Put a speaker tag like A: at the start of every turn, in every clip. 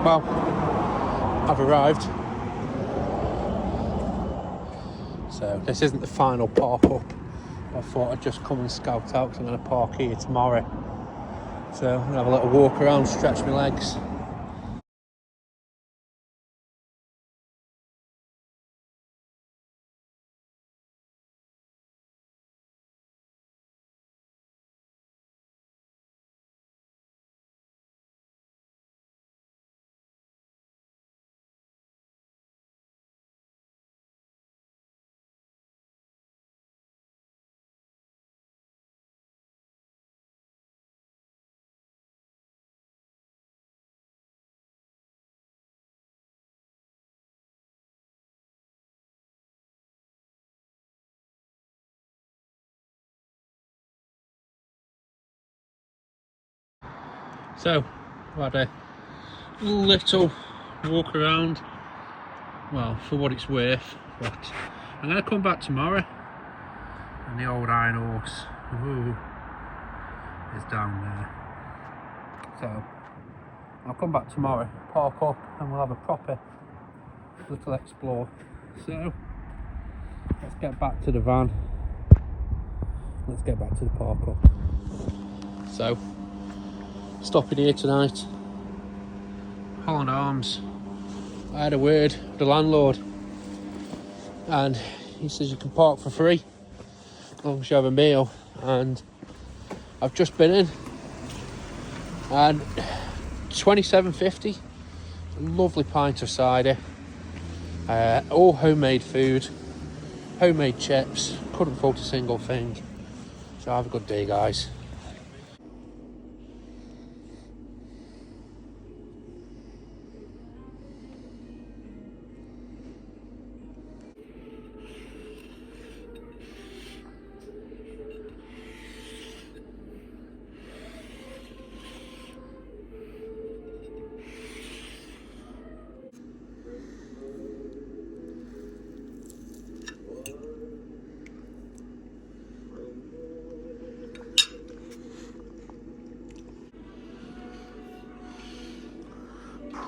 A: Well, I've arrived. So this isn't the final park up. I thought I'd just come and scout out because I'm going to park here tomorrow. So I'm going to have a little walk around, stretch my legs. So I've had a little walk around, well, for what it's worth, but I'm going to come back tomorrow, and the old iron horse is down there. So I'll come back tomorrow, park up, and we'll have a proper little explore. So let's get back to the van, let's get back to the park up. So stopping here tonight, Holland Arms. I had a word with the landlord and he says you can park for free as long as you have a meal, and I've just been in and £27.50, lovely pint of cider, all homemade food, homemade chips, couldn't fault a single thing. So have a good day, guys.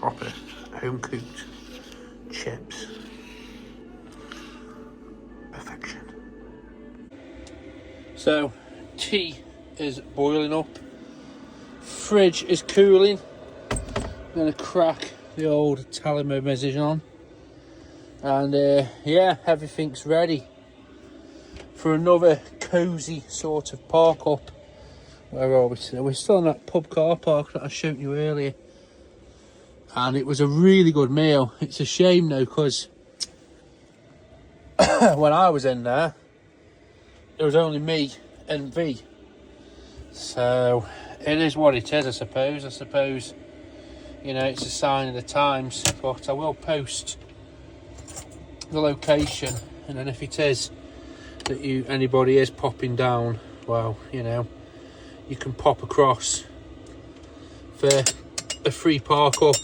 A: Proper home cooked chips, perfection. So tea is boiling up, fridge is cooling. I'm gonna crack the old Talimo message on, and yeah, everything's ready for another cozy sort of park up. Where are we still? We're still in that pub car park that I showed you earlier. And it was a really good meal. It's a shame though, because when I was in there was only me and V. So it is what it is, I suppose. You know, it's a sign of the times. But I will post the location, and then if it is that anybody is popping down, well, you know, you can pop across for a free park up.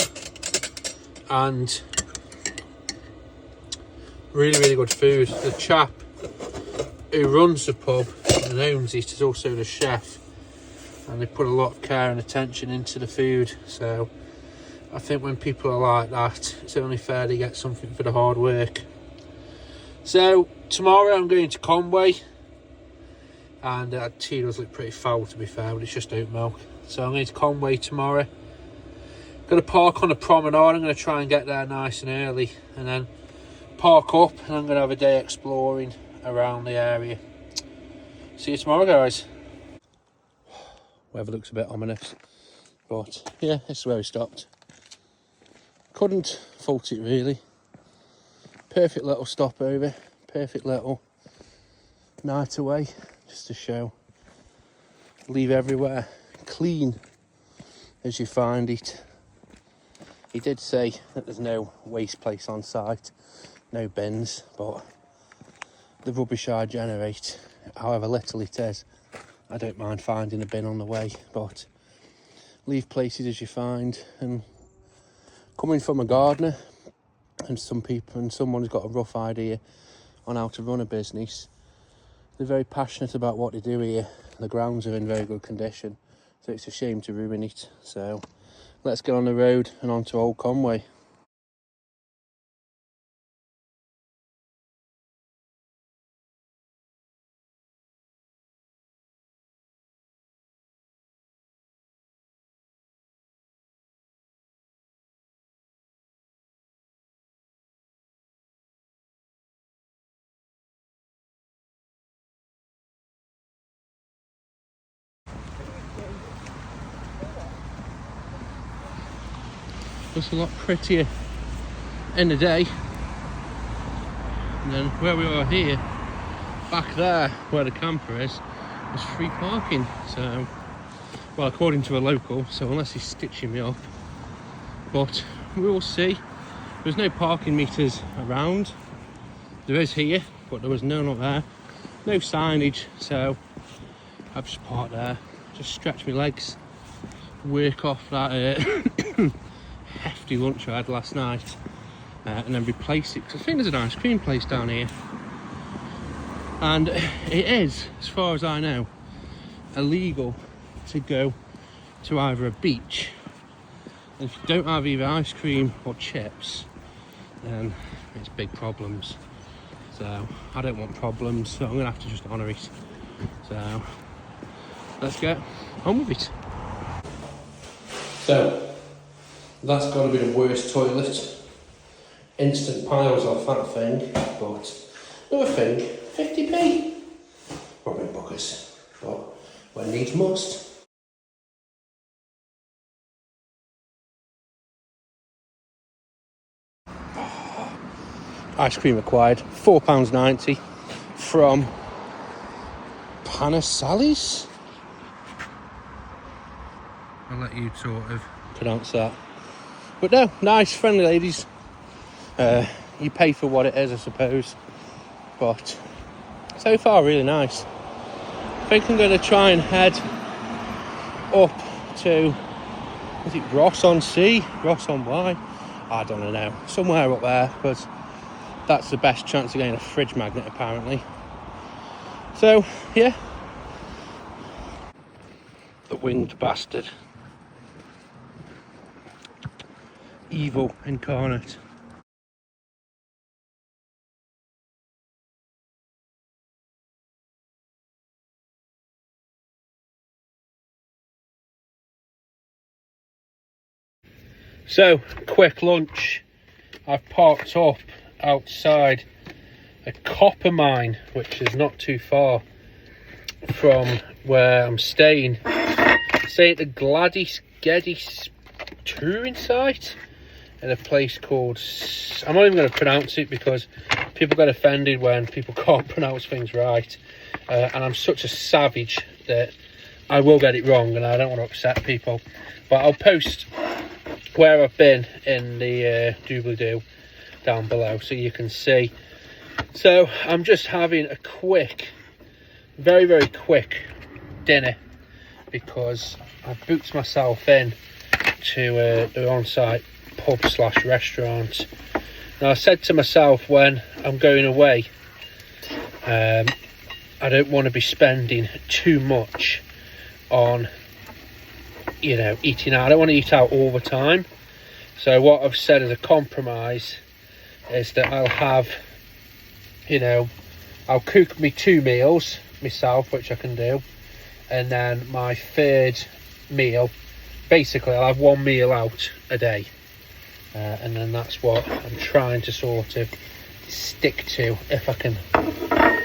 A: And really good food. The chap who runs the pub and owns it is also the chef, and they put a lot of care and attention into the food. So I think when people are like that, it's only fair they get something for the hard work. So tomorrow I'm going to Conwy, and tea does look pretty foul to be fair, but it's just oat milk. So I'm going to Conwy tomorrow. Going to park on a promenade. I'm going to try and get there nice and early, and then park up, and I'm going to have a day exploring around the area. See you tomorrow, guys. Weather looks a bit ominous, but yeah, this is where we stopped. Couldn't fault it really. Perfect little stopover, perfect little night away, just to show. Leave everywhere clean as you find it. He did say that there's no waste place on site, no bins, but the rubbish I generate, however little it is, I don't mind finding a bin on the way. But leave places as you find. And coming from a gardener and someone who's got a rough idea on how to run a business, they're very passionate about what they do here. The grounds are in very good condition, so it's a shame to ruin it. So let's get on the road and on to Old Conwy. Looks a lot prettier in the day. And then where we are here, back there where the camper is free parking. So, well, according to a local, so unless he's stitching me up, but we will see. There's no parking meters around. There is here, but there was none up there. No signage, so I've just parked there, just stretch my legs, work off that hefty lunch I had last night, and then replace it, because I think there's an ice cream place down here, and it is, as far as I know, illegal to go to either a beach, and if you don't have either ice cream or chips, then it's big problems. So I don't want problems, so I'm gonna have to just honour it. So let's get on with it. So that's got to be the worst toilet. Instant piles off that thing, but another thing, 50p. Probably buggers, but when needs must. Ice cream required, £4.90 from Sally's. I'll let you sort of pronounce that. But no, nice, friendly ladies. You pay for what it is, I suppose. But so far, really nice. I think I'm going to try and head up to, is it Ross-on-Sea? Ross-on-Wye? I don't know. Somewhere up there, because that's the best chance of getting a fridge magnet, apparently. So, yeah. The winged bastard. Evil incarnate. So, quick lunch. I've parked up outside a copper mine, which is not too far from where I'm staying. Staying at the Gladys Geddes touring site in a place called, I'm not even going to pronounce it because people get offended when people can't pronounce things right, and I'm such a savage that I will get it wrong and I don't want to upset people, but I'll post where I've been in the doobly-doo down below so you can see. So I'm just having a quick, very, very quick dinner because I've booked myself in to the on-site pub / restaurant. Now I said to myself when I'm going away, I don't want to be spending too much on, you know, eating out. I don't want to eat out all the time. So what I've said as a compromise is that I'll have, you know, I'll cook me 2 meals myself, which I can do, and then my third meal, basically I'll have 1 meal out a day, and then that's what I'm trying to sort of stick to if I can.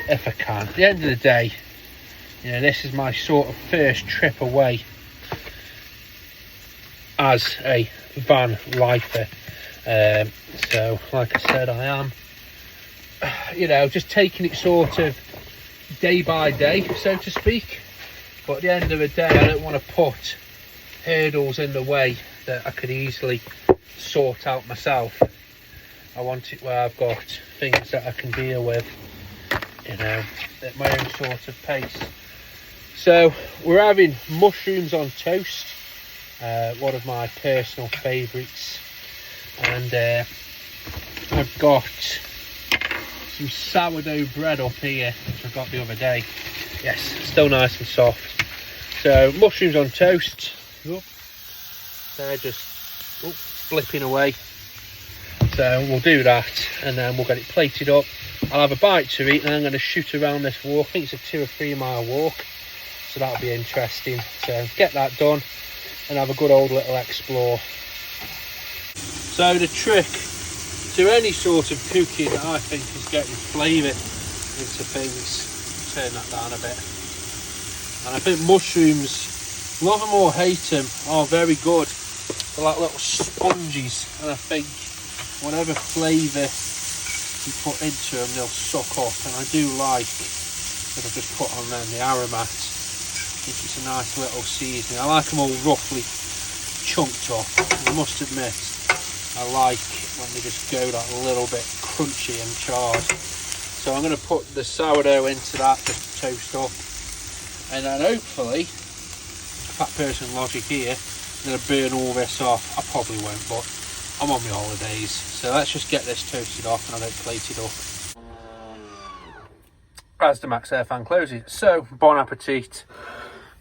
A: At the end of the day, you know, this is my sort of first trip away as a van lifer, so like I said, I am, you know, just taking it sort of day by day, so to speak. But at the end of the day, I don't want to put hurdles in the way that I could easily sort out myself. I want it where I've got things that I can deal with, you know, at my own sort of pace. So we're having mushrooms on toast, one of my personal favourites, and I've got some sourdough bread up here which I got the other day. Yes, still nice and soft. So mushrooms on toast, they're just flipping away. So we'll do that, and then we'll get it plated up. I'll have a bite to eat, and I'm going to shoot around this walk. I think it's a 2 or 3 mile walk, so that'll be interesting. So get that done and have a good old little explore. So the trick to any sort of cooking, I think, is getting flavour into things. Turn that down a bit. And I think mushrooms, love them or hate them, are very good. They're like little sponges, and I think whatever flavour you put into them, they'll suck up. And I do like that I've just put on them the aromat. I think it's a nice little seasoning. I like them all roughly chunked up. I must admit, I like when they just go that little bit crunchy and charred. So I'm going to put the sourdough into that, just toast up, and then hopefully, fat person logic here, I'm going to burn all this off. I probably won't, but I'm on my holidays, so let's just get this toasted off and I'll plate it up. As the Max Air fan closes, so bon appetit.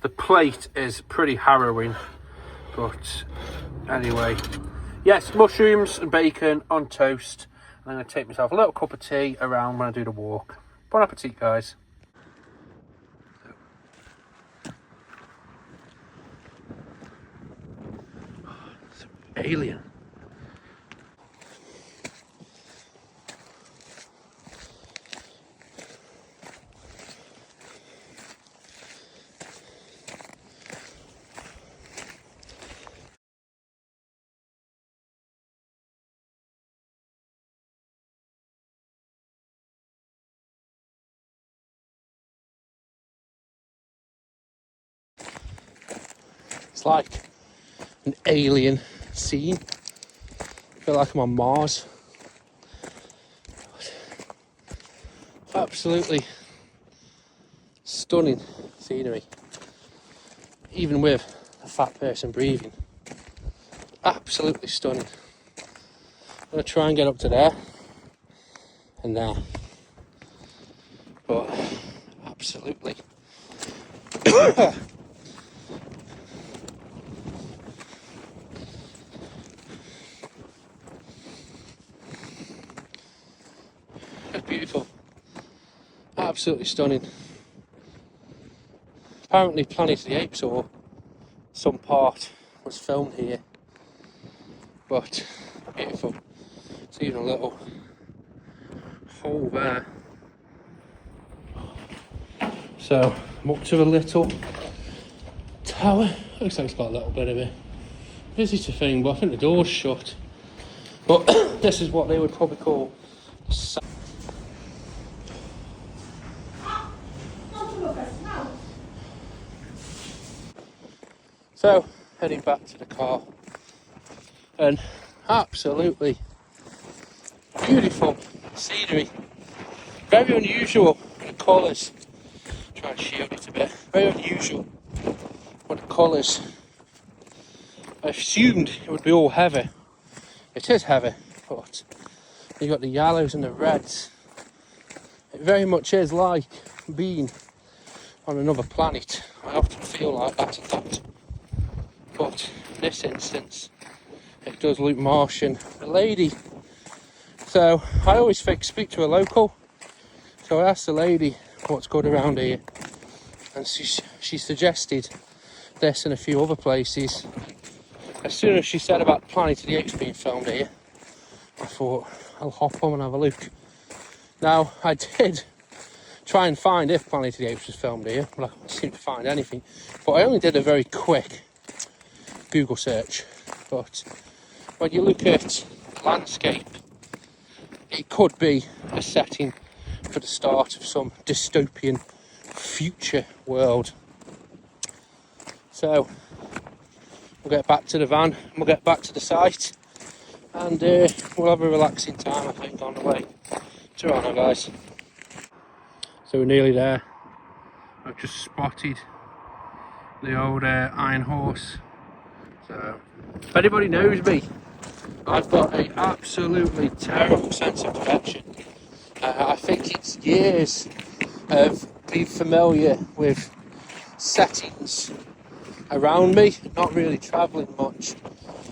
A: The plate is pretty harrowing, but anyway, yes, mushrooms and bacon on toast. I'm going to take myself a little cup of tea around when I do the walk. Bon appetit, guys. It's alien. It's like an alien scene. I feel like I'm on Mars. Absolutely stunning scenery. Even with a fat person breathing. Absolutely stunning. I'm going to try and get up to there and there. But absolutely. It's beautiful. Absolutely stunning. Apparently Planet of the Apes, or some part, was filmed here. But beautiful. It's even a little hole there. So I'm up to a little tower. Looks like it's got a little bit of a visitor thing, but I think the door's shut. But this is what they would probably call so heading back to the car, and absolutely beautiful scenery, very unusual in the colours. Try and shield it a bit. Very unusual with the colours. I assumed it would be all heavy. It is heavy, but you got the yellows and the reds. It very much is like being on another planet. I often feel like that and that. But in this instance, it does look Martian. The lady, so I always speak to a local. So I asked the lady what's good around here, and she suggested this and a few other places. As soon as she said about Planet of the Apes being filmed here, I thought I'll hop on and have a look. Now I did try and find if Planet of the Apes was filmed here, but I couldn't seem to find anything. But I only did a very quick Google search. But when you look at the landscape, it could be a setting for the start of some dystopian future world. So we'll get back to the van, we'll get back to the site, and we'll have a relaxing time, I think, on the way. Ta-ra, guys. So we're nearly there. I've just spotted the old iron horse. So if anybody knows me, I've got an absolutely terrible sense of direction. I think it's years of being familiar with settings around me, not really travelling much,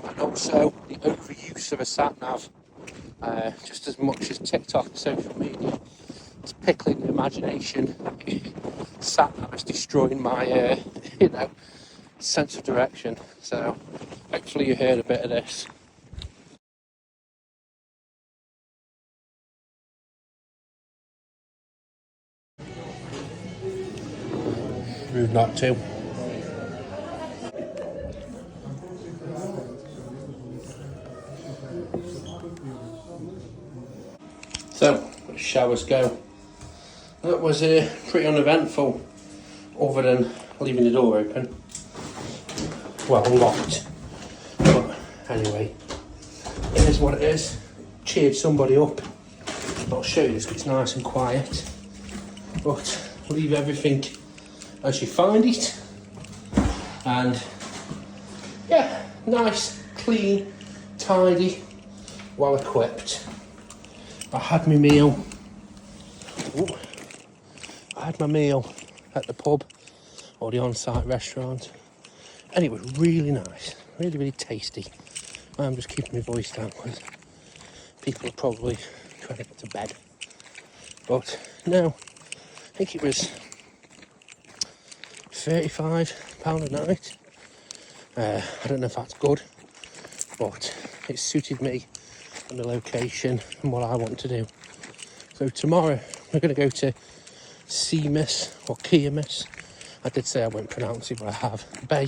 A: and also the overuse of a sat-nav, just as much as TikTok and social media is pickling the imagination, sat-nav is destroying my, sense of direction. So hopefully you heard a bit of this. Rude not to. So, showers go. That was pretty uneventful, other than leaving the door open. Well, locked. But anyway, it is what it is. Cheered somebody up. I'll show you this, 'cause it's nice and quiet. But leave everything as you find it. And yeah, nice, clean, tidy, well equipped. I had my meal. Ooh. I had my meal at the pub or the on-site restaurant, and it was really nice, really tasty. I'm just keeping my voice down because people are probably trying to get to bed. But no, I think it was £35 a night. I don't know if that's good, but it suited me and the location and what I want to do. So tomorrow we're going to go to Cemaes or Cemaes. I did say I wouldn't pronounce it, but I have. Bay.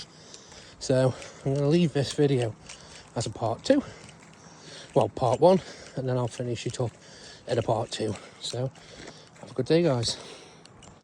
A: So I'm going to leave this video as a part 2. Well, part 1, and then I'll finish it up in a part 2. So have a good day, guys.